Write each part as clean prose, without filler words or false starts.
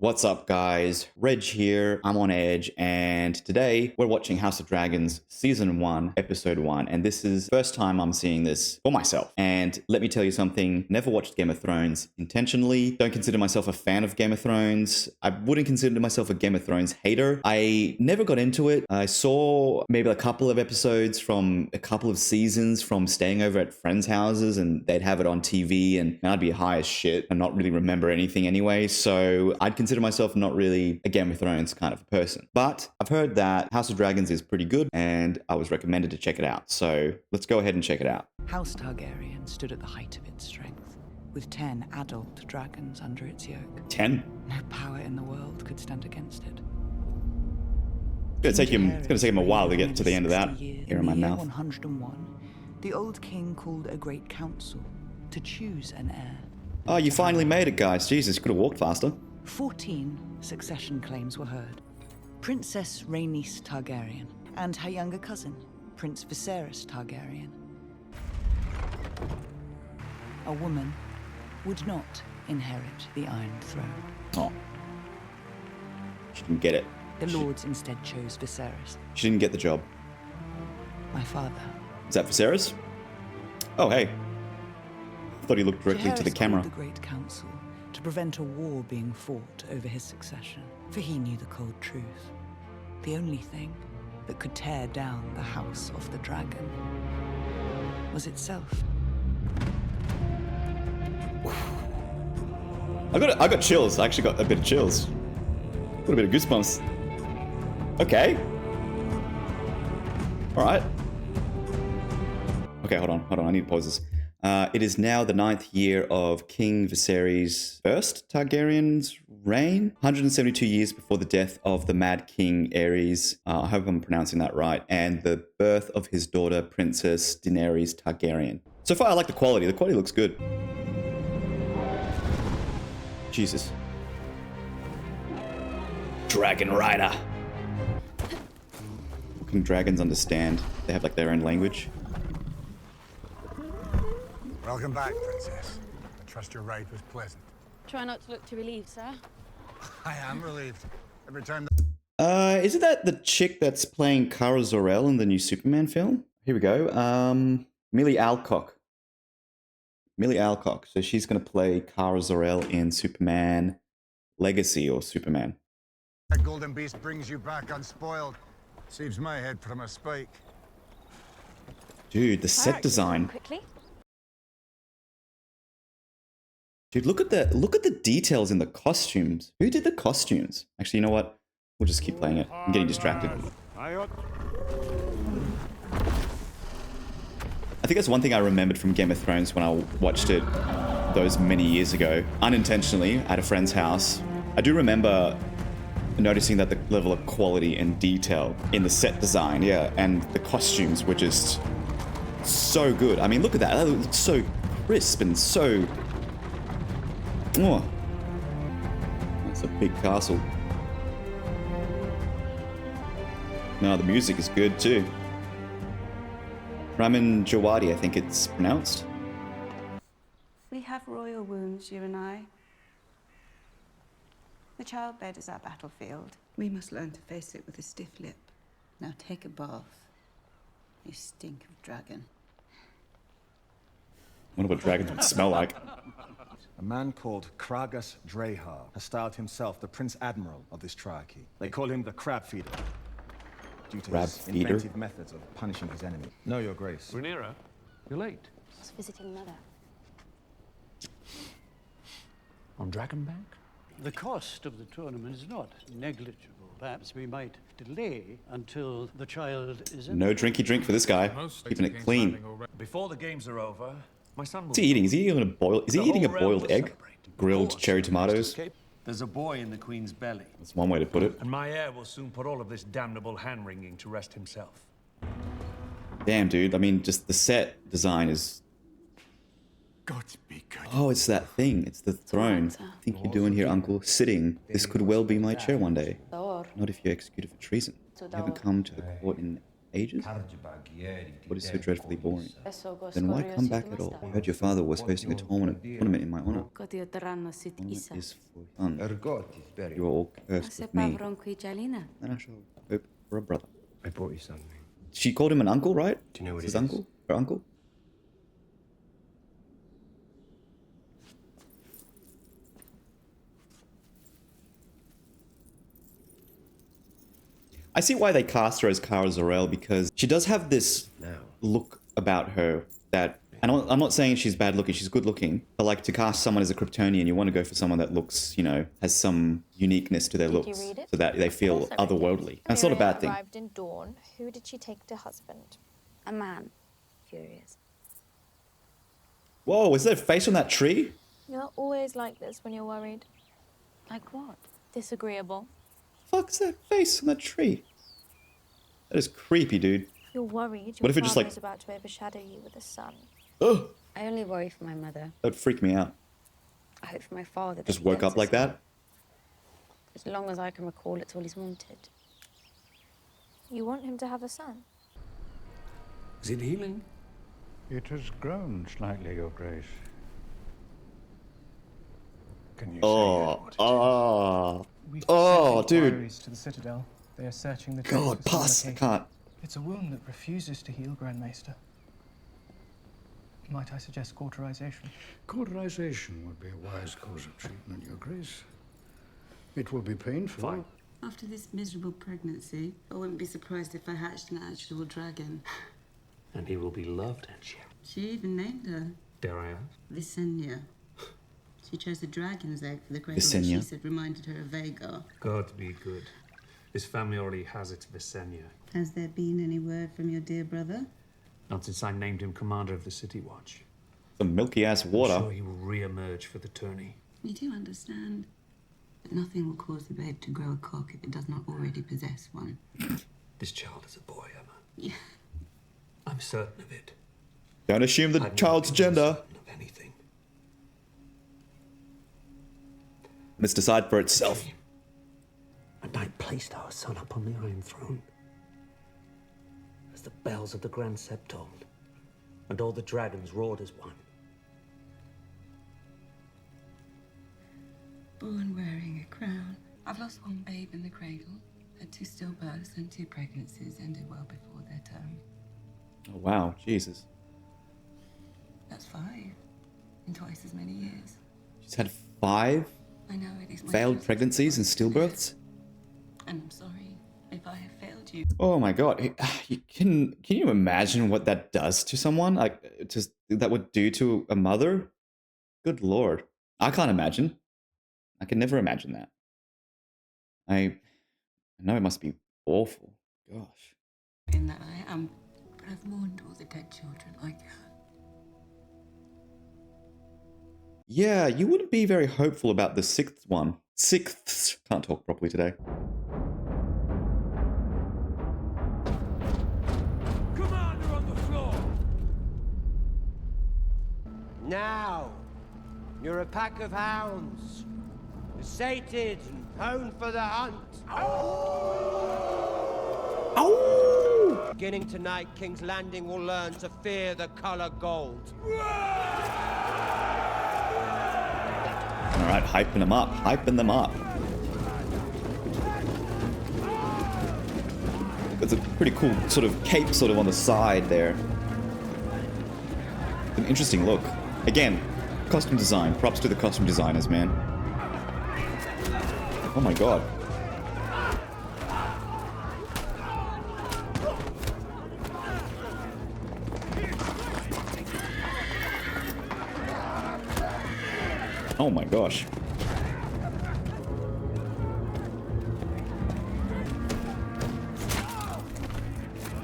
What's up, guys? Reg here. I'm on Edge, and today we're watching House of Dragons Season 1, Episode 1, and this is the first time I'm seeing this for myself. And let me tell you something, never watched Game of Thrones intentionally. Don't consider myself a fan of Game of Thrones. I wouldn't consider myself a Game of Thrones hater. I never got into it. I saw maybe a couple of episodes from a couple of seasons from staying over at friends' houses, and they'd have it on TV, and I'd be high as shit and not really remember anything anyway. So I'd consider myself not really a Game of Thrones kind of a person. But I've heard that House of Dragons is pretty good, and I was recommended to check it out. So let's go ahead and check it out. House Targaryen stood at the height of its strength, with 10 adult dragons under its yoke. 10? No power in the world could stand against it. It's gonna take him a while to get to the end of that. Here in my mouth. 101, the old king called a great council to choose an heir. Oh, you finally made it, guys. Jesus, you could have walked faster. 14 succession claims were heard. Princess Rhaenys Targaryen and her younger cousin, Prince Viserys Targaryen. A woman would not inherit the Iron Throne. Oh. She didn't get it. The lords instead chose Viserys, She didn't get the job. my father. Is that Viserys? Oh, hey. I thought he looked directly to the Jaehaerys camera. called the Great Council to prevent a war being fought over his succession, for he knew the cold truth. The only thing that could tear down the House of the Dragon was itself. I got chills. I actually got a bit of chills. Got a bit of goosebumps. Okay. All right. Okay, hold on. I need to pause this. It is now the 9th year of King Viserys' first Targaryen's reign, 172 years before the death of the Mad King Aerys. I hope I'm pronouncing that right. And the birth of his daughter, Princess Daenerys Targaryen. So far, I like the quality. The quality looks good. Jesus. Dragon Rider. What can dragons understand? They have like their own language. Welcome back, Princess. I trust your ride was pleasant. Try not to look too relieved, sir. I am relieved. Every time Isn't that the chick that's playing Kara Zor-El in the new Superman film? Here we go. Millie Alcock. Millie Alcock. So she's going to play Kara Zor-El in Superman Legacy or Superman. that golden beast brings you back unspoiled, saves my head from a spike. Dude, the set design. Quickly. Dude, look at the details in the costumes. Who did the costumes? Actually, you know what? We'll just keep playing it. I'm getting distracted. I think that's one thing I remembered from Game of Thrones when I watched it those many years ago, unintentionally, at a friend's house. I do remember noticing that the level of quality and detail in the set design, yeah, and the costumes were just so good. I mean, look at that. That looks so crisp and so... Oh, that's a big castle. No, the music is good too. Ramin Djawadi, I think it's pronounced. We have royal wounds, you and I. The childbed is our battlefield. We must learn to face it with a stiff lip. Now take a bath. You stink of dragon. I wonder what dragons would smell like. A man called Kragas Drehar has styled himself the Prince Admiral of this triarchy. They call him the Crab Feeder, due to his inventive methods of punishing his enemy. No, Your Grace. Rhaenyra, you're late. Just visiting Mother. On Dragonbank? The cost of the tournament is not negligible. Perhaps we might delay until the child is in. No drinky drink for this guy. Keeping it clean. Before the games are over, my son will... What's he eating? Is he eating a boiled egg? Grilled cherry tomatoes? There's a boy in the Queen's belly. That's one way to put it. And my heir will soon put all of this damnable hand-wringing to rest himself. Damn, dude. I mean, just the set design is... God be good. Oh, it's that thing. It's the throne. I think you're doing here, uncle. Sitting. This could well be my chair one day. Not if you're executed for treason. You haven't come to the court in ages? What is so dreadfully boring? Then why come back at all? I heard your father was hosting a tournament in my honor. Honor is for fun. You are all cursed with me. Then I shall hope for a brother. I brought you something. She called him an uncle, right? Do you know what His it is? uncle? Her uncle? I see why they cast her as Kara Zor-El, because she does have this look about her that, and I'm not saying she's bad looking, she's good looking, but like to cast someone as a Kryptonian, you want to go for someone that looks, you know, has some uniqueness to their looks, so that they feel otherworldly. That's not a bad thing. Arrived in Dawn. Who did she take to husband? A man. Curious. Whoa, is there a face on that tree? You're always like this when you're worried. Like what? Disagreeable. Fuck's that face on that tree? That is creepy, dude. You're worried. What if it just like... is about to overshadow you with a son. Ugh, I only worry for my mother. that would freak me out. I hope for my father that Just he woke gets up a like son. that? As long as I can recall, it's all he's wanted. You want him to have a son? Is it healing? It has grown slightly, Your Grace. Can you Oh, dude. To the Citadel. They are searching the God, pass. I can't. It's a wound that refuses to heal, Grand Maester. Might I suggest cauterization? Cauterization would be a wise course of treatment, Your Grace. It will be painful. Fine. After this miserable pregnancy, I wouldn't be surprised if I hatched an actual dragon. And he will be loved, and She even named her dare I ask? Visenya. She chose a dragon's egg for the cradle that Visenya. she said reminded her of Vagar. God be good. His family already has its Visenya. Has there been any word from your dear brother? Not since I named him commander of the City Watch. Some milky ass water. I'm sure he will re-emerge for the tourney. We do understand. But nothing will cause the babe to grow a cock if it does not already possess one. This child is a boy, Emma. Yeah. I'm certain of it. Don't assume the I've child's never been gender. certain of anything. Let's decide for itself. And I placed our son upon the Iron Throne. As the bells of the Grand Sept tolled, and all the dragons roared as one. Born wearing a crown. I've lost one babe in the cradle. Had 2 stillbirths and 2 pregnancies ended well before their term. Oh, wow, Jesus. That's 5 in twice as many years. She's had 5 I know it is my failed first pregnancies and stillbirths? And I'm sorry if I have failed you. Oh my god. Can you imagine what that does to someone? Like, just that would do to a mother? Good lord. I can't imagine. I can never imagine that. I know it must be awful. Gosh. In that I am, but I've mourned all the dead children I can. Yeah, you wouldn't be very hopeful about the 6th one. 6th. Can't talk properly today. Commander on the floor! Now, you're a pack of hounds, sated and honed for the hunt. Ow! Beginning tonight, King's Landing will learn to fear the color gold. Alright, hyping them up. Hyping them up. It's a pretty cool sort of cape sort of on the side there. An interesting look. Again, costume design. Props to the costume designers, man. Oh my god. Oh my gosh.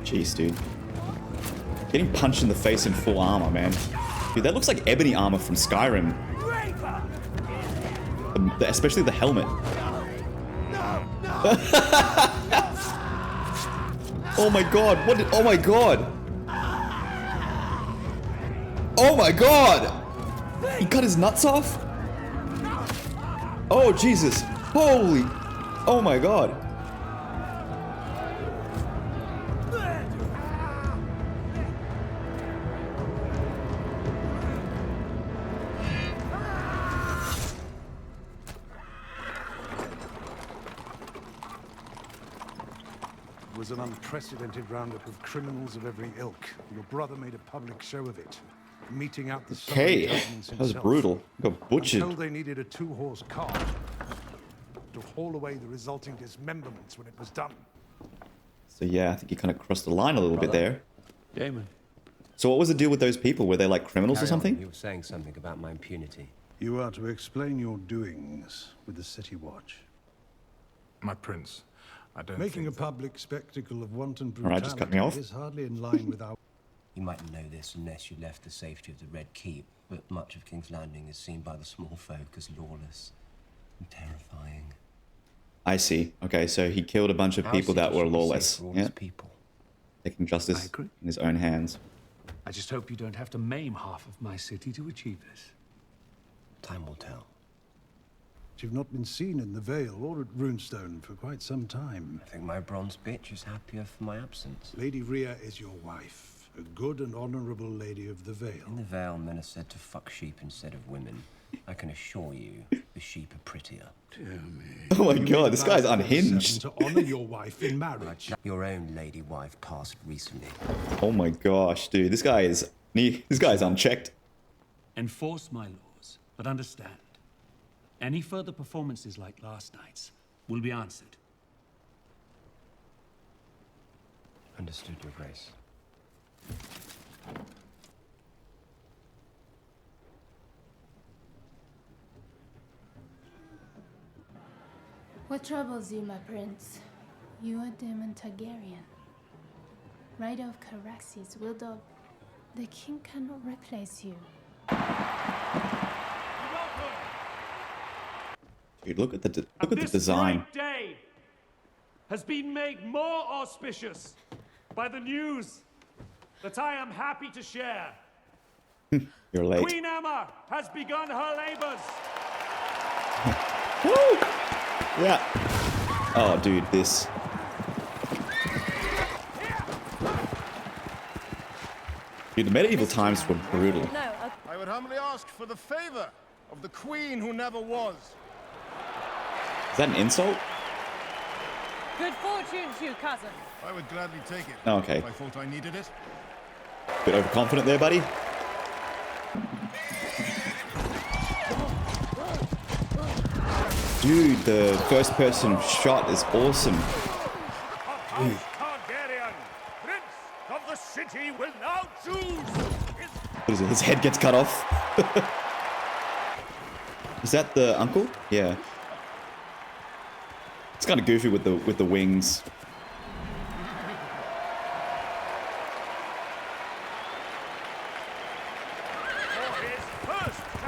Jeez, dude. Getting punched in the face in full armor, man. Dude, that looks like ebony armor from Skyrim. Especially the helmet. Oh my god, what did, oh my god! Oh my god! He cut his nuts off? Oh Jesus, holy, oh my god. was an unprecedented roundup of criminals of every ilk. Your brother made a public show of it, meeting out the Okay, summary judgments that was himself. brutal. Got butchered. Until they needed a 2-horse cart to haul away the resulting dismemberments when it was done. So yeah, I think you kind of crossed the line a little bit there. Damon. So what was the deal with those people? Were they like criminals or something? You were saying something about my impunity. You are to explain your doings with the City Watch. My prince, I don't Making a public spectacle of wanton All right, just cut me off. brutality is hardly in line with our... You mightn't know this unless you left the safety of the Red Keep, but much of King's Landing is seen by the small folk as lawless and terrifying. I see. Okay, so he killed a bunch of people that were lawless. Yeah. People. Taking justice in his own hands. I just hope you don't have to maim half of my city to achieve this. Time will tell. You've not been seen in the Vale or at Runestone for quite some time. I think my bronze bitch is happier for my absence. Lady Rhea is your wife, a good and honorable lady of the Vale. In the Vale, men are said to fuck sheep instead of women. I can assure you, the sheep are prettier. Oh my god, this guy's unhinged. To honor your wife in marriage. Your own lady wife passed recently. Oh my gosh, dude, this guy is unchecked. Enforce my laws, but understand, any further performances like last night's will be answered. Understood, Your Grace. What troubles you, my prince? You are Daemon Targaryen, rider of Caraxes, wield of... The king cannot replace you. Dude, look at the design. This great day has been made more auspicious by the news that I am happy to share. You're late. Queen Emma has begun her labors. Woo! Yeah. Oh, dude, this. Dude, the medieval times were brutal. I would humbly ask for the favor of the queen who never was. Is that an insult? Good fortune to you, cousin. I would gladly take it. Oh, okay. If I thought I needed it. Bit overconfident there, buddy. Dude, the first person shot is awesome. Targaryen, Prince of the city, will now choose. What is it? His head gets cut off. Is that the uncle? Yeah. It's kind of goofy with the wings.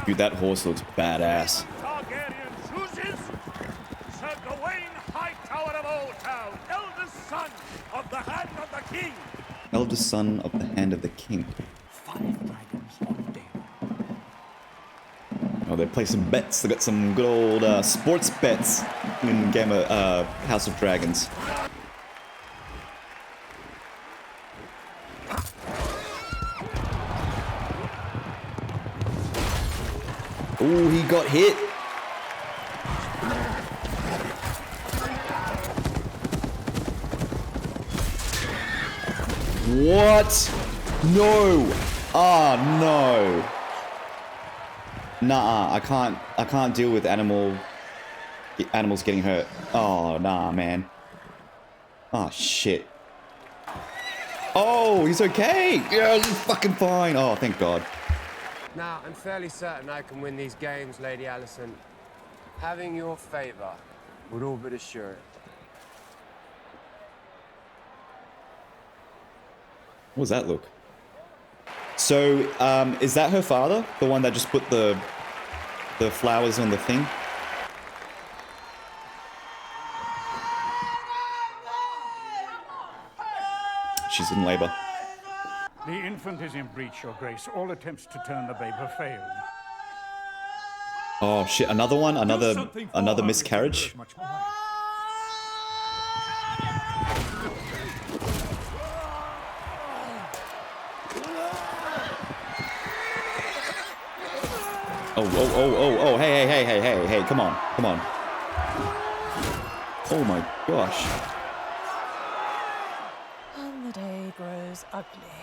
Dude, that horse looks badass. Targaryen chooses Sir Gawain Hightower of Old Town, eldest son of the Hand of the King. Eldest son of the Hand of the King. 5 dragons on deck. Oh, they play some bets. They got some good old sports bets in game of House of Dragons. Oh, he got hit. What? No. Oh, no. Nah, I can't deal with animals getting hurt. Oh, nah, man. Oh, shit. Oh, he's okay. Yeah, he's fucking fine. Oh, thank God. Now, I'm fairly certain I can win these games, Lady Alicent. Having your favor would all but assure it. What was that look? So, is that her father? The one that just put the flowers on the thing? She's in labor. The infant is in breach, Your Grace. All attempts to turn the babe have failed. Oh shit, another one? Another miscarriage? Oh, hey, come on. Oh my gosh. ugly.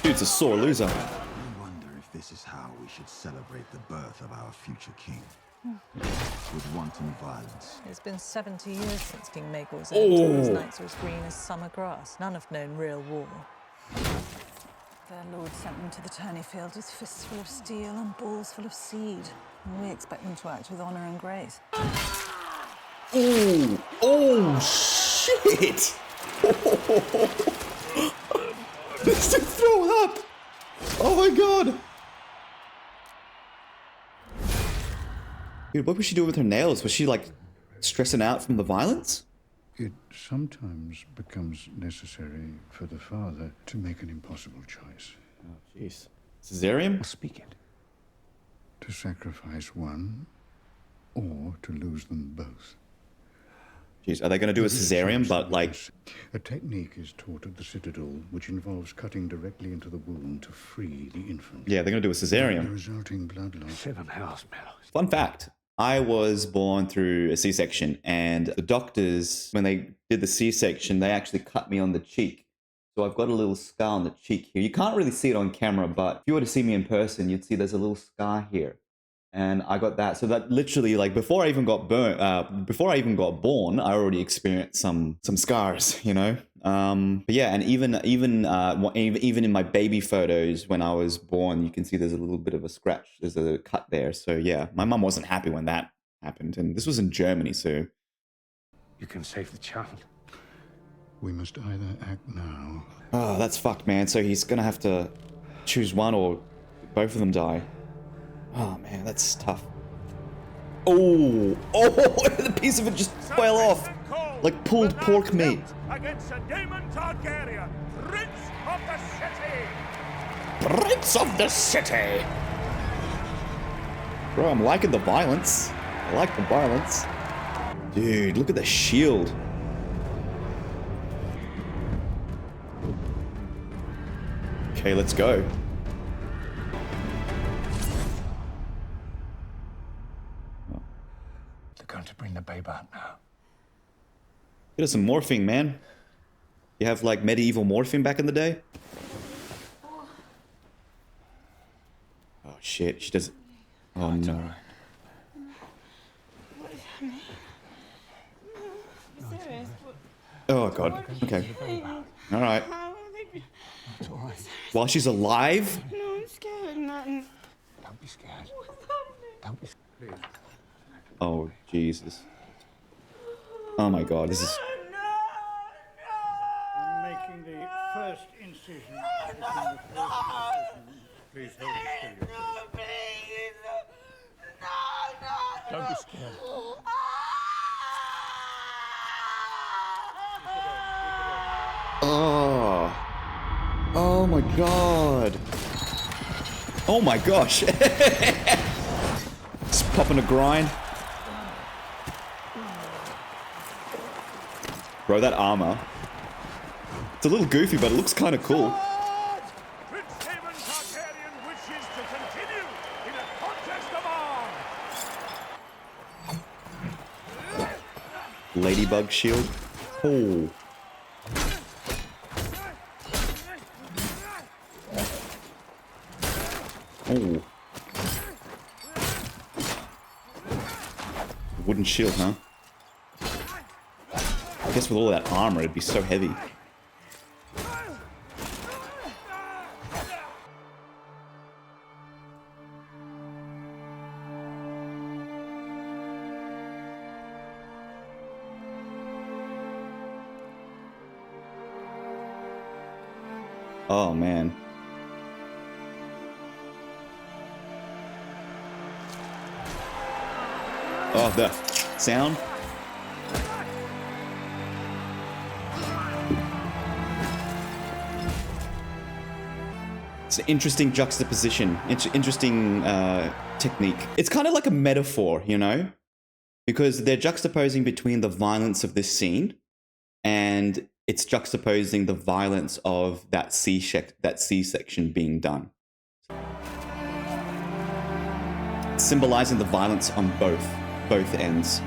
Dude's a sore loser. I wonder if this is how we should celebrate the birth of our future king. With wanton violence. It's been 70 years since King Maegor's Oh. end. His nights are as green as summer grass. None have known real war. Their lord sent them to the tourney field with fists full of steel and balls full of seed. And we expect them to act with honor and grace. Oh, oh shit! This is throwing up! Oh my god! Dude, what was she doing with her nails? Was she like stressing out from the violence? It sometimes becomes necessary for the father to make an impossible choice. Oh, jeez. Caesarean? Speak it. To sacrifice one, or to lose them both. Jeez, are they going to do a Caesarean, but like... A technique is taught at the Citadel, which involves cutting directly into the wound to free the infant. Yeah, they're going to do a Caesarean. The resulting blood loss. 7 hours, Mel. Fun fact. I was born through a C-section, and the doctors, when they did the C-section, they actually cut me on the cheek. So I've got a little scar on the cheek here. You can't really see it on camera, but if you were to see me in person, you'd see there's a little scar here. And I got that. So that literally, like, before I even got born, I already experienced some scars, you know? But yeah, and even in my baby photos when I was born, you can see there's a little bit of a scratch. There's a cut there. So yeah, my mum wasn't happy when that happened. And this was in Germany, so... You can save the child. We must either act now. Oh, that's fucked, man. So he's gonna have to choose one or both of them die. Oh man, that's tough. Oh, the piece of it just fell off, like pulled pork meat. Against Sir Daemon Targaryen, Prince of the City. Prince of the City. Bro, I'm liking the violence. I like the violence. Dude, look at the shield. Okay, let's go. They're going to bring the babe out now. Get us some morphine, man. You have like medieval morphine back in the day? Oh shit, she does. Oh no. Oh god. Okay. All right. It's all right. While she's alive? No, I'm scared. Nothing. Don't be scared. Don't be scared. Oh Jesus. Oh my god, this is. I'm making the first incision. Please hold it still. Don't be scared. Oh. Oh my god. Oh my gosh. Just popping a grind. Bro, that armor. It's a little goofy, but it looks kind of cool. Prince Daemon Targaryen wishes to continue in a contest of arms. Ladybug shield. Oh. Oh. Wooden shield, huh? I guess with all that armor, it'd be so heavy. Oh, man. Oh, the sound. It's an interesting juxtaposition, interesting technique. It's kind of like a metaphor, you know? Because they're juxtaposing between the violence of this scene and it's juxtaposing the violence of that C-section being done. Symbolizing the violence on both ends.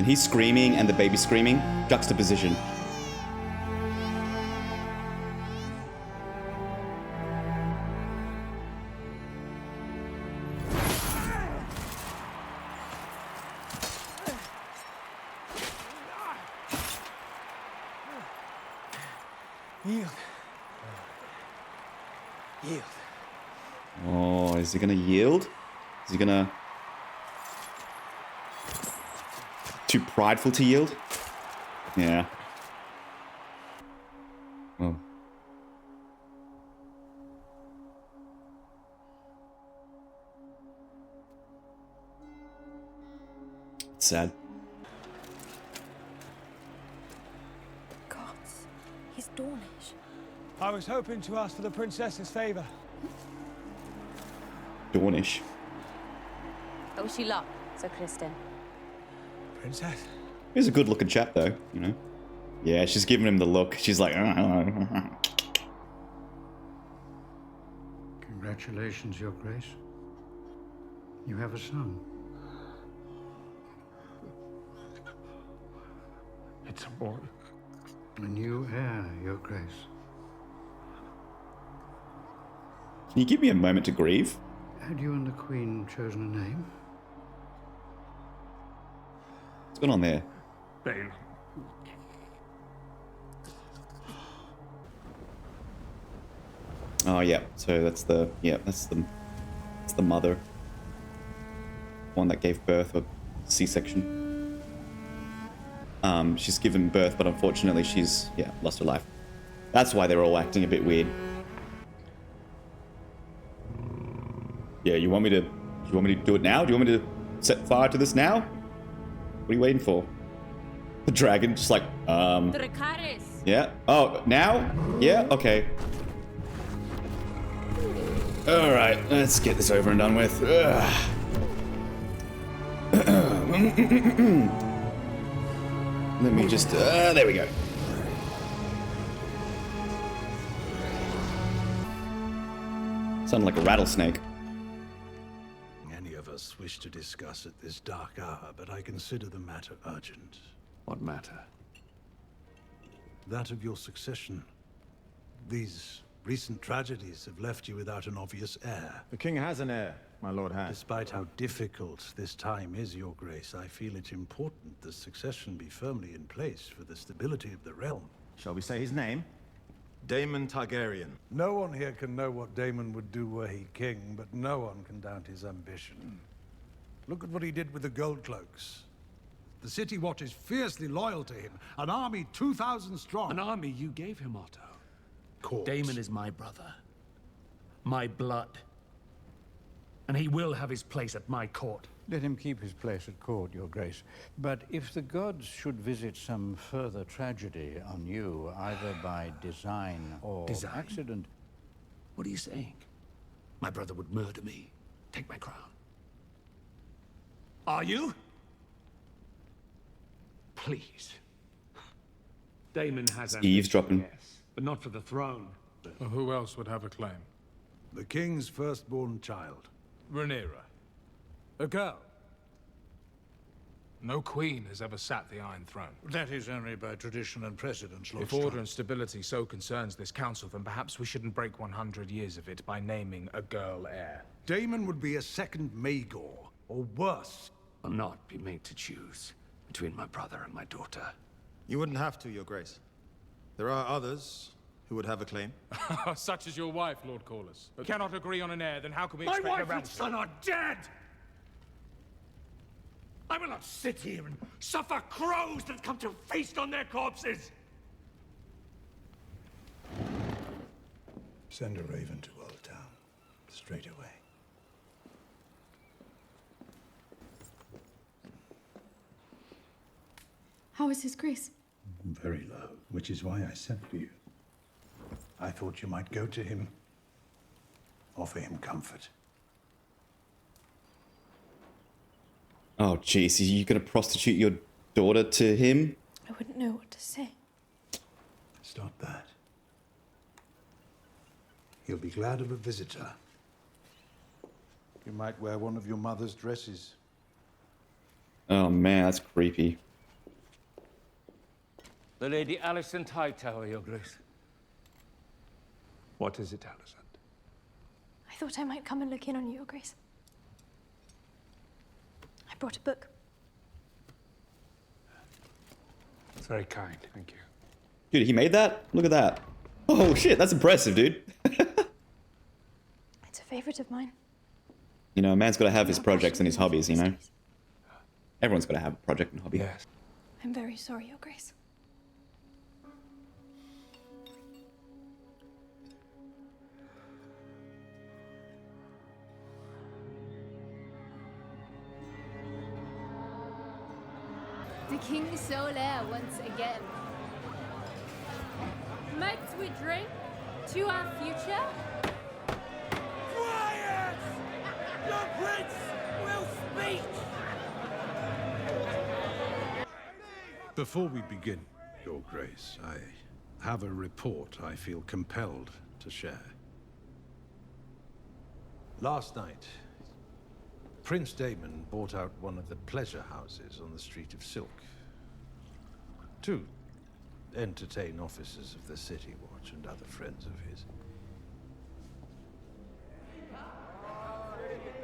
And he's screaming and the baby's screaming. Juxtaposition. Yield. Yield. Oh, is he gonna yield? Is he gonna... Too prideful to yield? Yeah. Oh. It's sad. Gods, he's Dornish. I was hoping to ask for the princess's favor. Dornish. I wish you luck, Sir Kristen. Princess? He's a good looking chap though, you know. Yeah, she's giving him the look. She's like, Congratulations, Your Grace. You have a son. It's a boy. A new heir, Your Grace. Can you give me a moment to grieve? Had you and the Queen chosen a name? What's going on there? Bale. Oh yeah, so that's the that's the mother. One that gave birth, or C-section. She's given birth, but unfortunately she's lost her life. That's why they're all acting a bit weird. Yeah, you want me to do it now? Do you want me to set fire to this now? What are you waiting for? The dragon just like yeah. Oh, now? Yeah, okay. Alright, let's get this over and done with. Let me just there we go. Sounded like a rattlesnake. Any of us wish to discuss at this dark hour, but I consider the matter urgent. What matter? That of your succession. These recent tragedies have left you without an obvious heir. The king has an heir, my lord has. Despite how difficult this time is, Your Grace, I feel it important the succession be firmly in place for the stability of the realm. Shall we say his name? Daemon Targaryen. No one here can know what Daemon would do were he king, but no one can doubt his ambition. Look at what he did with the Gold Cloaks. The City Watch is fiercely loyal to him, an army 2,000 strong. An army you gave him, Otto. Court. Daemon is my brother. My blood. And he will have his place at my court. Let him keep his place at court, Your Grace. But if the gods should visit some further tragedy on you, either by design or accident... What are you saying? My brother would murder me. Take my crown. Are you? Please. Daemon has eavesdropping. yes, but not for the throne. Well, who else would have a claim? The king's firstborn child. Rhaenyra. A girl. No queen has ever sat the Iron Throne. That is only by tradition and precedence, Lord If order and stability so concerns this council, then perhaps we shouldn't break 100 years of it by naming a girl heir. Daemon would be a second Maegor, or worse. I'll not be made to choose between my brother and my daughter. You wouldn't have to, Your Grace. There are others who would have a claim. Such as your wife, Lord Corlys. We cannot agree on an heir, then how can we My expect a wife round and son are dead! I will not sit here and suffer crows that come to feast on their corpses! Send a raven to Old Town, straight away. How is His Grace? Very low, which is why I sent for you. I thought you might go to him, offer him comfort. Oh jeez, are you gonna prostitute your daughter to him? I wouldn't know what to say. Stop that. He'll be glad of a visitor. You might wear one of your mother's dresses. Oh man, that's creepy. The Lady Alicent Hightower, Your Grace. What is it, Alicent? I thought I might come and look in on you, Your Grace. I brought a book. It's very kind, thank you. Dude, he made that? Look at that. Oh shit, that's impressive, dude. It's a favorite of mine. You know, a man's got to have his projects and his hobbies, you know? Everyone's got to have a project and hobby. Yes. I'm very sorry, Your Grace. The King Solaire once again. Might we drink to our future? Quiet! Your prince will speak! Before we begin, Your Grace, I have a report I feel compelled to share. Last night, Prince Daemon bought out one of the pleasure houses on the Street of Silk to entertain officers of the City Watch and other friends of his.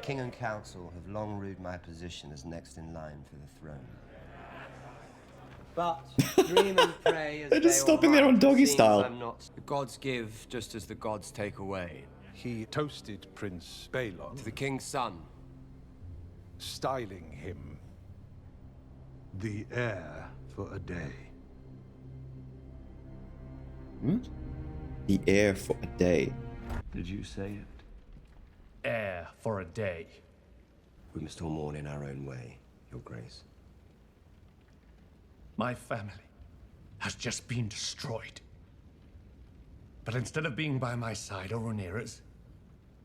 King and Council have long rued my position as next in line for the throne. But dream and pray as They're just they stopping all there on might, doggy it seems style. I'm not. The gods give just as the gods take away. He toasted Prince Balon To the king's son. styling him the heir for a day. Hmm? The heir for a day. Did you say it? Heir for a day. We must all mourn in our own way, Your Grace. My family has just been destroyed. But instead of being by my side or Rhaenyra's,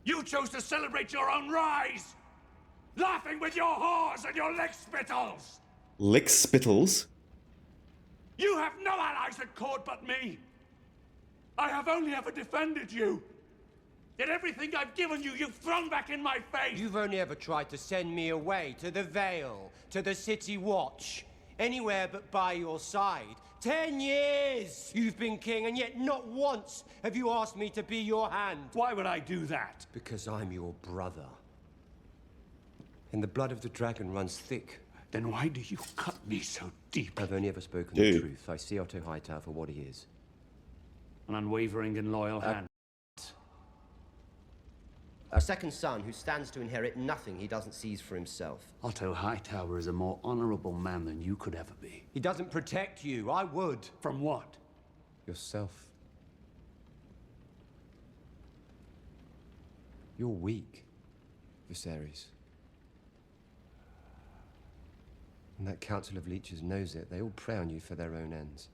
you chose to celebrate your own rise! Laughing with your whores and your leg spittles! Lick spittles? You have no allies at court but me! I have only ever defended you! Yet everything I've given you, you've thrown back in my face! You've only ever tried to send me away to the Vale, to the City Watch. Anywhere but by your side. 10 years you've been king, and yet not once have you asked me to be your hand. Why would I do that? Because I'm your brother. And the blood of the dragon runs thick. Then why do you cut me so deep? I've only ever spoken Dude. the truth. I see Otto Hightower for what he is. An unwavering and loyal hand. A second son who stands to inherit nothing he doesn't seize for himself. Otto Hightower is a more honorable man than you could ever be. He doesn't protect you. I would. From what? Yourself. You're weak, Viserys. And that Council of Leeches knows it. They all prey on you for their own ends.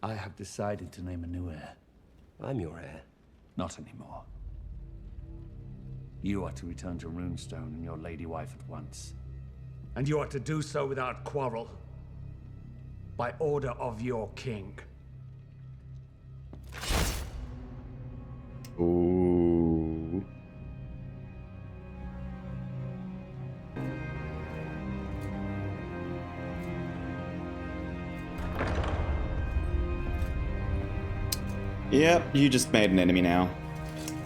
I have decided to name a new heir. I'm your heir. Not anymore. You are to return to Runestone and your lady wife at once. And you are to do so without quarrel. By order of your king. Ooh. Yep, you just made an enemy now.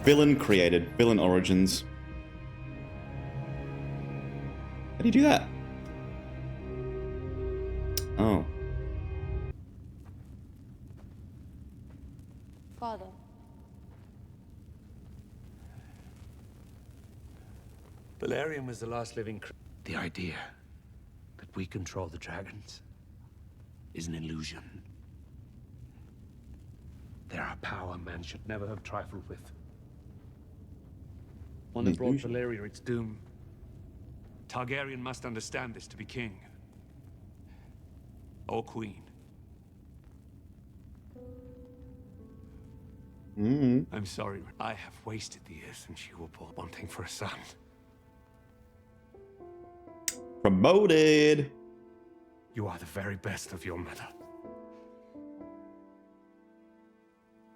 Villain created. Villain origins. How do you do that? Oh. Father. Valerian was the last living The idea that we control the dragons is an illusion. They're a power man should never have trifled with. One that brought Valeria its doom. Targaryen must understand this to be king. Or queen. I'm sorry, I have wasted the years since you were born wanting for a son. Promoted. You are the very best of your mother.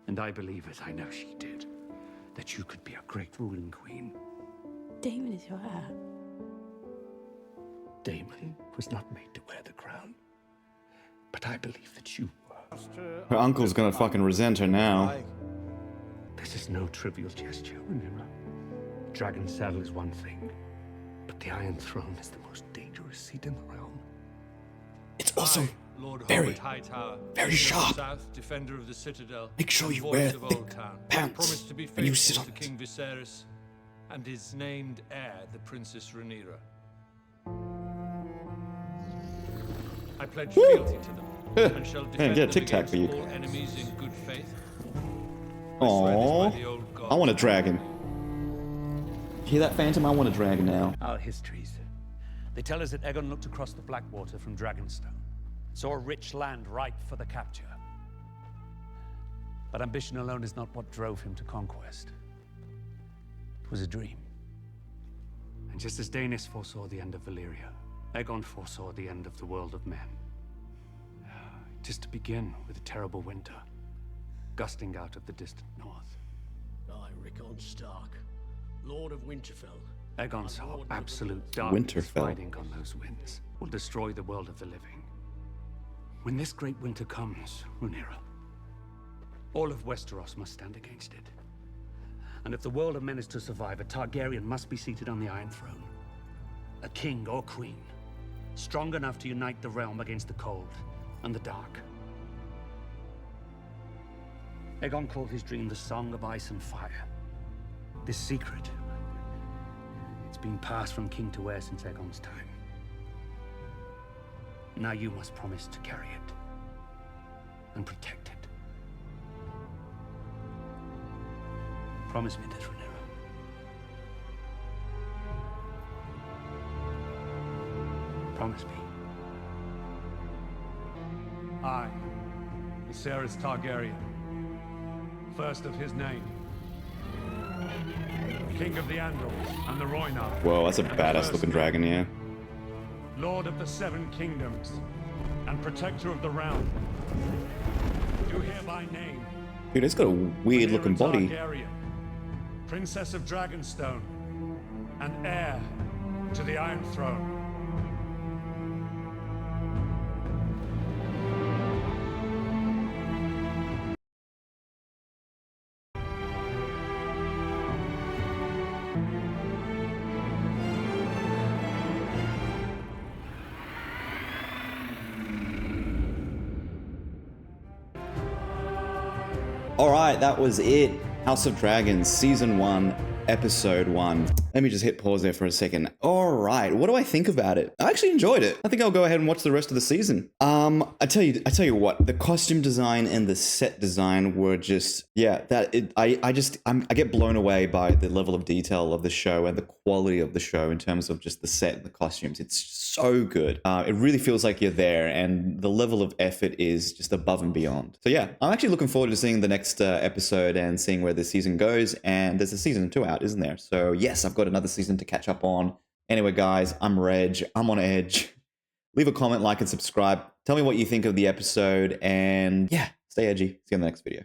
And I believe, as I know she did, that you could be a great ruling queen. Daemon is your heir. Daemon was not made to wear the crown. But I believe that you were. Her uncle's gonna fucking resent her now. This is no trivial gesture, Rhaenyra. Dragon saddle is one thing, but the Iron Throne is the most dangerous seat in the realm. It's also Lord very, Hobart Hightower, very King of the sharp. South, defender of the Citadel. Make sure and you voice wear of thick Old Town. pants Promise to be when you sit faithful on to it. King Viserys and his named heir, the Princess Rhaenyra. I pledge fealty to them and shall defend get a them tic tac against for you. all enemies in good faith. Aww. I want a dragon. Hear that, Phantom? I want a dragon now. Our histories. They tell us that Aegon looked across the Blackwater from Dragonstone, saw a rich land ripe for the capture. But ambition alone is not what drove him to conquest. It was a dream. And just as Daenerys foresaw the end of Valyria, Aegon foresaw the end of the world of men. Just to begin with a terrible winter, gusting out of the distant north. I, Rickon Stark, Lord of Winterfell. Aegon saw absolute darkness Winterfell. riding on those winds will destroy the world of the living. When this great winter comes, Rhaenyra, all of Westeros must stand against it. And if the world of men is to survive, a Targaryen must be seated on the Iron Throne. A king or queen, strong enough to unite the realm against the cold and the dark. Aegon called his dream the Song of Ice and Fire. This secret, it's been passed from king to heir since Aegon's time. Now you must promise to carry it and protect it. Promise me this, Rhaenyra. Promise me. I, Viserys Targaryen, first of his name, King of the Andals and the Rhoynar. Whoa, that's a badass looking dragon, yeah. Lord of the Seven Kingdoms and Protector of the Realm, do hereby name Dude, it's got a weird looking Rhaenyra body. Targaryen, Princess of Dragonstone and heir to the Iron Throne. All right, that was it. House of Dragons, Season 1, Episode 1. Let me just hit pause there for a second. All right, what do I think about it? I actually enjoyed it. I think I'll go ahead and watch the rest of the season. I tell you what, the costume design and the set design were just, yeah, I get blown away by the level of detail of the show and the quality of the show in terms of just the set and the costumes. It's so good. It really feels like you're there, and the level of effort is just above and beyond. So yeah, I'm actually looking forward to seeing the next episode and seeing where the season goes. And there's a season 2 out, isn't there? So yes, I've got another season to catch up on. Anyway, guys, I'm Reg. I'm on edge. Leave a comment, like, and subscribe. Tell me what you think of the episode, and yeah, stay edgy. See you in the next video.